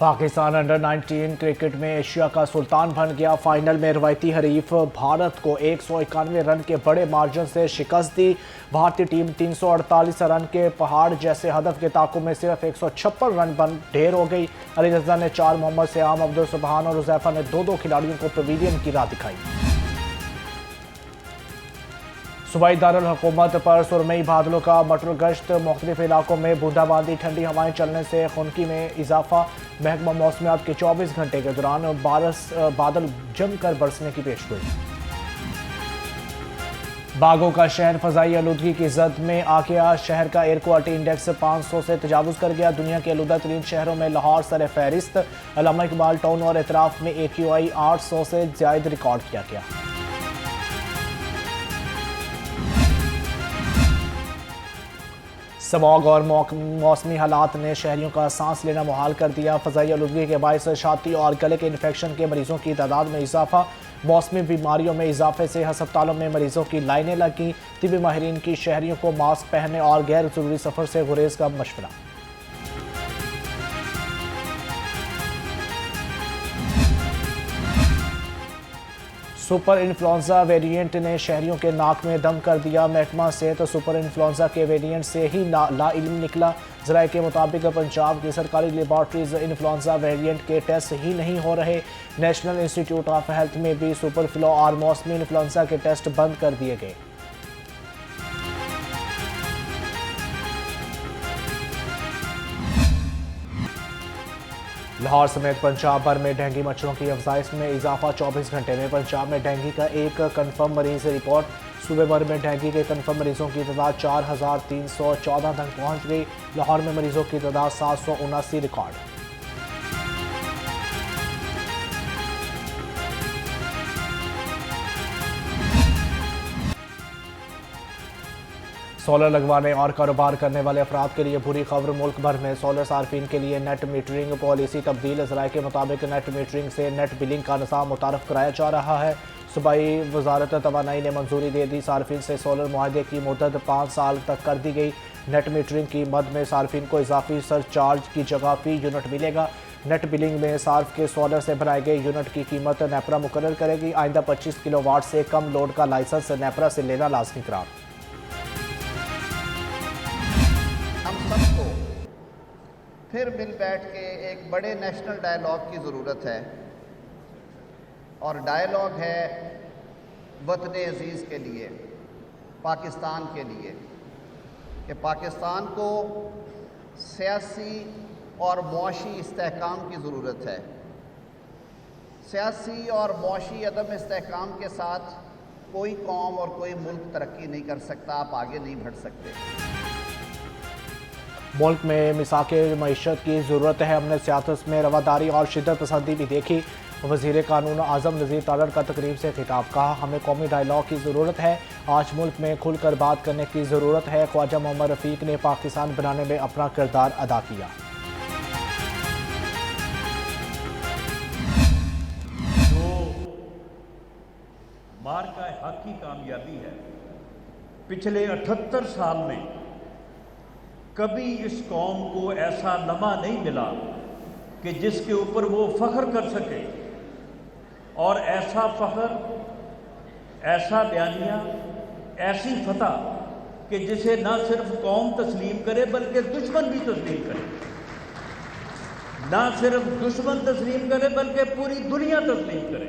Pakistan under 19 cricket में Asia का सुल्तान बन गया। फाइनल में रवायती हरीफ भारत को 191 रन के बड़े मार्जिन से शिकस्त दी। भारतीय टीम 348 रन के पहाड़ जैसे हदफ के ताक़ुब में सिर्फ 156 रन बन ढेर हो गई। अली रज़ा ने 4, मोहम्मद सयाम, अब्दुल सुबहान और हुज़ैफा ने 2-2 खिलाड़ियों को पवेलियन की राह दिखाई। सूबाई दारुल हुकूमत पर सुरमई बादलों का मटर गश्त, मुख्तलिफ इलाकों में बूंदाबांदी, ठंडी हवाएं चलने से खुनकी में इजाफा। महकमा मौसमियात के 24 घंटे के दौरान बादल जमकर बरसने की पेशगोई। बागों का शहर फजाई आलूदगी की जद में आ गया। शहर का एयर क्वालिटी इंडेक्स 500 से तजावुज कर गया। दुनिया के आलूदा तरीन शहरों में लाहौर सर फहरिस्त। अल्लामा इकबाल टाउन और एतराफ में AQI 800 से ज्यादा रिकॉर्ड किया गया। स्मॉग और मौसमी हालात ने शहरियों का सांस लेना मुहाल कर दिया। फजाई आलूदगी के बायस छाती और गले के इन्फेक्शन के मरीजों की तादाद में इजाफा। मौसमी बीमारियों में इजाफे से हस्पतालों में मरीजों की लाइनें लगी। तिबी माहिरीन की शहरियों को मास्क पहनने और गैर जरूरी सफर से गुरेज का मशवरा। सुपर इन्फ्लुएंजा वेरिएंट ने शहरियों के नाक में दम कर दिया। महकमा सेहत सुपर इन्फ्लुएंजा के वेरिएंट से ही लाइल्म निकला। ज़राए के मुताबिक पंजाब की सरकारी लेबॉर्ट्रीज इन्फ्लुएंजा वेरिएंट के टेस्ट ही नहीं हो रहे। नेशनल इंस्टीट्यूट ऑफ हेल्थ में भी सुपर फ्लू और मौसमी इन्फ्लुएंजा के टेस्ट बंद कर दिए गए। लाहौर समेत पंजाब भर में डेंगू मच्छरों की अफजाइश में इजाफा। 24 घंटे में पंजाब में डेंगू का एक कन्फर्म मरीज रिपोर्ट। सूबे भर में डेंगू के कन्फर्म मरीजों की तादाद 4314 तक पहुंच गई। लाहौर में मरीजों की तादाद 779 रिकॉर्ड। सोलर लगवाने और कारोबार करने वाले अफराद के लिए बुरी खबर। मुल्क भर में सोलर सार्फिन के लिए नेट मीटरिंग पॉलिसी तब्दील। ज़राए के मुताबिक नेट मीटरिंग से नेट बिलिंग का निज़ाम मुतारफ़ कराया जा रहा है। सूबाई वजारत तवानाई ने मंजूरी दे दी। सार्फिन से सोलर मुआहदे की मुद्दत 5 साल तक कर दी गई। नेट मीटरिंग की मद में सार्फिन को इजाफी सरचार्ज की जगह फी यूनिट मिलेगा। नेट बिलिंग में सार्फ के सोलर से भराए गए यूनिट की कीमत नेपरा मुकर्रर करेगी। आइंदा 25 किलोवाट से कम लोड का लाइसेंस नेपरा से लेना लाजमी करार। हम सबको फिर मिल बैठ के एक बड़े नेशनल डायलॉग की ज़रूरत है, और डायलॉग है वतन अज़ीज़ के लिए, पाकिस्तान के लिए, कि पाकिस्तान को सियासी और मुआशी इस्तेहकाम की ज़रूरत है। सियासी और मुआशी अदम इस्तेहकाम के साथ कोई कौम और कोई मुल्क तरक्की नहीं कर सकता, आप आगे नहीं बढ़ सकते। मुल्क में मिसाके मईशत की ज़रूरत है। हमने सियासत में रवादारी और शिद्दत पसंदी भी देखी। वज़ीर कानून आज़म नज़ीर तारड़ का तकरीब से खिताब। कहा, हमें कौमी डायलॉग की ज़रूरत है। आज मुल्क में खुलकर बात करने की ज़रूरत है। ख्वाजा मोहम्मद रफ़ीक ने पाकिस्तान बनाने में अपना किरदार अदा किया। जो मार्का हक की कामयाबी है, पिछले 78 साल में कभी इस कौम को ऐसा लम्हा नहीं मिला कि जिसके ऊपर वो फ़ख्र कर सके, और ऐसा फ़ख्र, ऐसा बयानिया, ऐसी फतह कि जिसे ना सिर्फ कौम तस्लीम करे बल्कि दुश्मन भी तस्लीम करे। ना सिर्फ दुश्मन तस्लीम करे बल्कि पूरी दुनिया तस्लीम करे।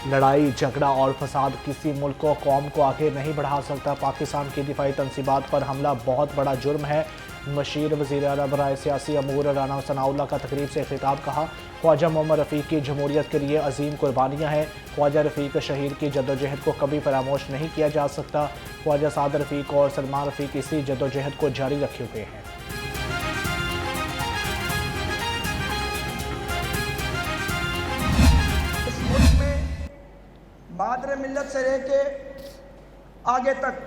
लड़ाई, झगड़ा और फसाद किसी मुल्क को, कौम को आगे नहीं बढ़ा सकता। पाकिस्तान की दिफाई तनसीबात पर हमला बहुत बड़ा जुर्म है। मशीर वज़ीर आला बराए सियासी अमूर राना सनाउल्लाह का तकरीब से खिताब। कहा, ख्वाजा मोहम्मद रफ़ीक की जमहूरियत के लिए अजीम कुर्बानियाँ हैं। ख्वाजा रफ़ीक शहीद की जद्दोजहद को कभी फरामोश नहीं किया जा सकता। ख्वाजा साद रफ़ीक और सलमान रफ़ीक इसी जद्दोजहद को जारी रखे हुए हैं। बहादुर मिल्लत से लेके आगे तक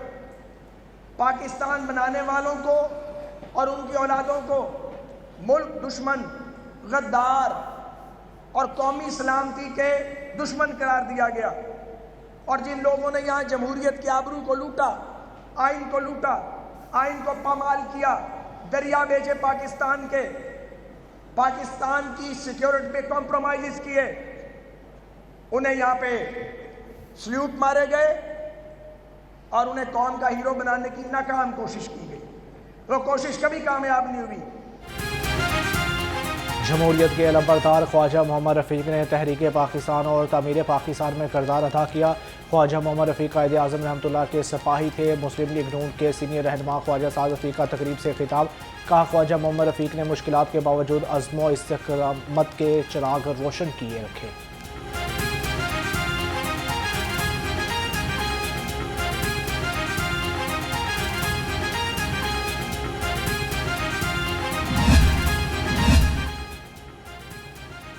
पाकिस्तान बनाने वालों को और उनकी औलादों को मुल्क दुश्मन, गद्दार और कौमी सलामती के दुश्मन करार दिया गया। और जिन लोगों ने यहाँ जमहूरियत की आबरू को लूटा, आइन को लूटा, आइन को पामाल किया, दरिया भेजे पाकिस्तान के, पाकिस्तान की सिक्योरिटी पे कॉम्प्रोमाइज किए, उन्हें यहाँ पे सल्यूट मारे गए और उन्हें कौम का हीरो बनाने की नाकाम कोशिश की गई। वो कोशिश कभी कामयाब नहीं हुई। जमहूरियत के अलमबरदार ख्वाजा मोहम्मद रफ़ीक ने तहरीक पाकिस्तान और तामीर पाकिस्तान में किरदार अदा किया। ख्वाजा मोहम्मद रफ़ीक कायदे आज़म रहमतुल्लाह के सिपाही थे। मुस्लिम लीग नून के सीनियर रहनुमा ख्वाजा साद रफ़ीक का तकरीब से खिताब। कहा, ख्वाजा मोहम्मद रफ़ीक ने मुश्किलात के बावजूद अज़्म व इस्तिक़ामत के चिराग रोशन किए रखे।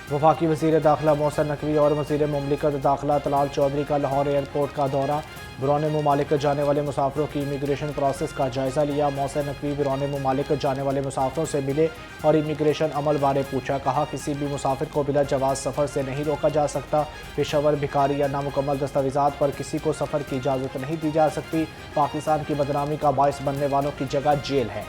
वफाकी वज़ीर दाखिला मोहसिन नकवी और वज़ीर मुमलिकत दाखिला तलाल चौधरी का लाहौर एयरपोर्ट का दौरा। बैरून मुमालिक जाने वाले मुसाफिरों की इमिग्रेशन प्रोसेस का जायज़ा लिया। मोहसिन नकवी बैरून मुमालिक जाने वाले मुसाफिरों से मिले और इमिग्रेशन अमल बारे पूछा। कहा, किसी भी मुसाफिर को बिला जवाज़ सफ़र से नहीं रोका जा सकता। पेशावर, भिखारी या नामुकम्मल दस्तावेज़ात पर किसी को सफ़र की इजाज़त नहीं दी जा सकती। पाकिस्तान की बदनामी का बाइस बनने वालों की जगह जेल है।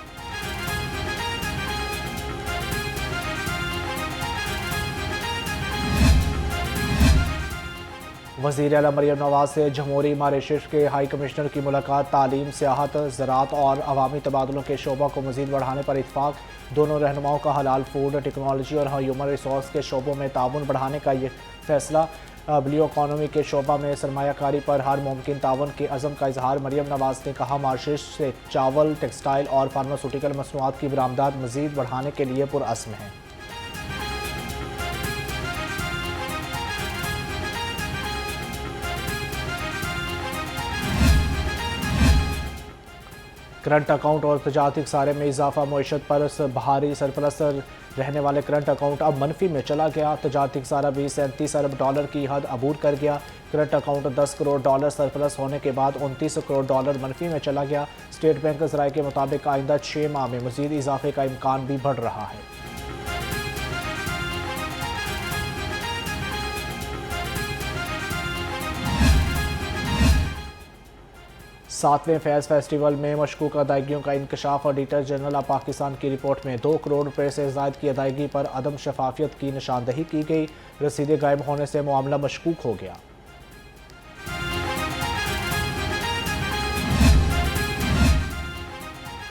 वज़ीर आला मरियम नवाज से जमहूरी मॉरिशस के हाई कमिश्नर की मुलाकात। तालीम, सियाहत, ज़राअत और अवामी तबादलों के शोबा को मज़ीद बढ़ाने पर इत्तफ़ाक़। दोनों रहनुमाओं का हलाल फूड, टेक्नोलॉजी और ह्यूमन रिसोर्स के शोबों में ताउन बढ़ाने का ये फैसला। ब्लू इकॉनमी के शोबा में सरमायाकारी पर हर मुमकिन ताउन के अज़म का इजहार। मरियम नवाज ने कहा, मॉरिशस से चावल, टेक्सटाइल और फार्मास्यूटिकल मसनूआत की बरामदात मज़ीद बढ़ाने के लिए पुरअज़्म है। करंट अकाउंट और तजारती खसारे में इजाफा। मईशत पर भारी सरप्लस रहने वाले करंट अकाउंट अब मनफी में चला गया। तजारती खसारा भी 37 अरब डॉलर की हद अबूर कर गया। Current account 10 crore dollar surplus होने के बाद 29 करोड़ डॉलर मनफी में चला गया। स्टेट बैंक के ज़राए के मुताबिक आइंदा 6 माह में मज़ीद इजाफे का इम्कान भी बढ़ रहा है। सातवें फैज़ फेस्टिवल में मशकूक अदायगियों का इंकशाफ। ऑडिटर जनरल ऑफ पाकिस्तान की रिपोर्ट में 2 करोड़ रुपये से ज़ायद की अदायगी पर अदम शफाफियत की निशानदही की गई। रसीदें गायब होने से मामला मशकूक हो गया।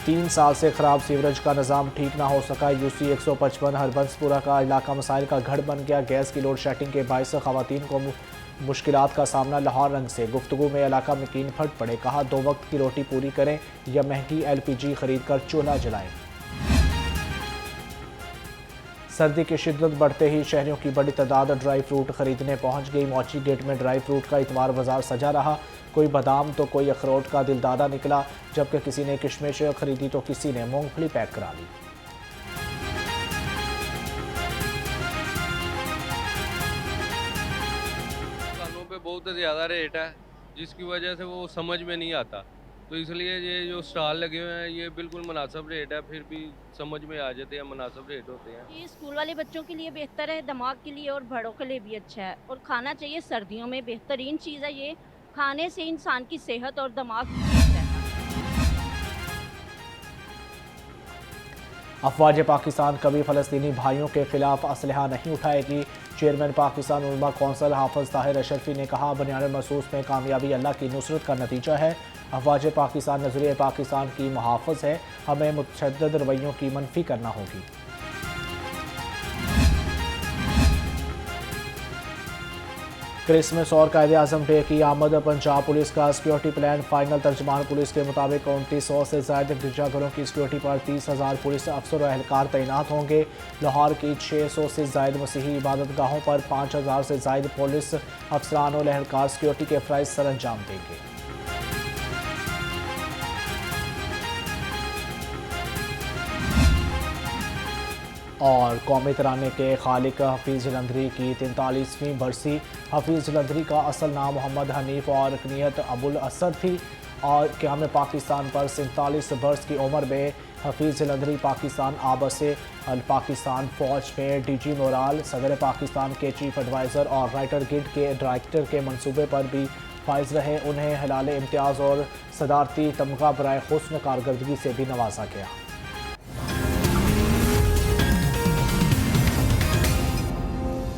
तीन साल से खराब सीवरेज का निज़ाम ठीक ना हो सका। यूसी 155 हरबंसपुरा का इलाका मसाइल का गढ़ बन गया। गैस की लोड शेडिंग के बायस ख़वातीन को मुश्किलात का सामना। लाहौर रंग से गुफ्तगू में इलाका मकीन फट पड़े। कहा, 2 वक्त की रोटी पूरी करें या महंगी LPG खरीद कर चूल्हा जलाएं। सर्दी की शिद्दत बढ़ते ही शहरियों की बड़ी तादाद ड्राई फ्रूट खरीदने पहुंच गई। मौची गेट में ड्राई फ्रूट का इतवार बाजार सजा रहा। कोई बादाम तो कोई अखरोट का दिलदादा निकला, जबकि किसी ने किशमिश खरीदी तो किसी ने मूंगफली पैक करा ली। बहुत ज़्यादा रेट है, जिसकी वजह से वो समझ में नहीं आता। तो इसलिए ये जो स्टॉल लगे हुए हैं ये बिल्कुल मुनासिब रेट है, फिर भी समझ में आ जाते हैं मुनासिब रेट होते हैं। ये स्कूल वाले बच्चों के लिए बेहतर है, दिमाग के लिए और बड़ों के लिए भी अच्छा है। और खाना चाहिए सर्दियों में, बेहतरीन चीज़ है ये। खाने से इंसान की सेहत और दिमाग ठीक रहता है। अफवाज पाकिस्तान कभी फ़लस्तीनी भाइयों के खिलाफ असलहा नहीं उठाएगी। चेयरमैन पाकिस्तान उलमा कौंसिल हाफिज़ ताहिर अशरफी ने कहा, बुनियाद महसूस में कामयाबी अल्लाह की नुसरत का नतीजा है। अफवाज पाकिस्तान नज़रिए पाकिस्तान की मुहाफ़िज़ है, हमें मुतशद्दिद रवैयों की मनफी करना होगी। क्रिसमस और कायदे आज़म डे की आमद। पंजाब पुलिस का सिक्योरिटी प्लान फाइनल। तर्जमान पुलिस के मुताबिक 2900 से ज़ायद गिरजाघरों की सिक्योरिटी पर 30,000 पुलिस अफसर और एहलकार तैनात होंगे। लाहौर की 600 से ज़ायद मसीही इबादत गाहों पर 5000 से ज़ायद पुलिस अफसरान और एहलकार सिक्योरिटी के फ़राइज़ सर अंजाम देंगे। और कौमी तराने के खालिक हफीज़ जलंधरी की 43वीं बरसी। हफीज़ जलंधरी का असल नाम मोहम्मद हनीफ और कुनियत अबुल असद थी और क़याम पाकिस्तान पर 47 बरस की उम्र में हफीज़ जलंधरी पाकिस्तान आबसे पाकिस्तान फ़ौज में DG मोराल, सदर पाकिस्तान के चीफ एडवाइज़र और राइटर गिल्ड के डायरेक्टर के मनसूबे पर भी फाइज रहे। उन्हें हिलाल इम्तियाज़ और सदारती तमगा बराए हुस्न कारकर्दगी से भी नवाजा गया।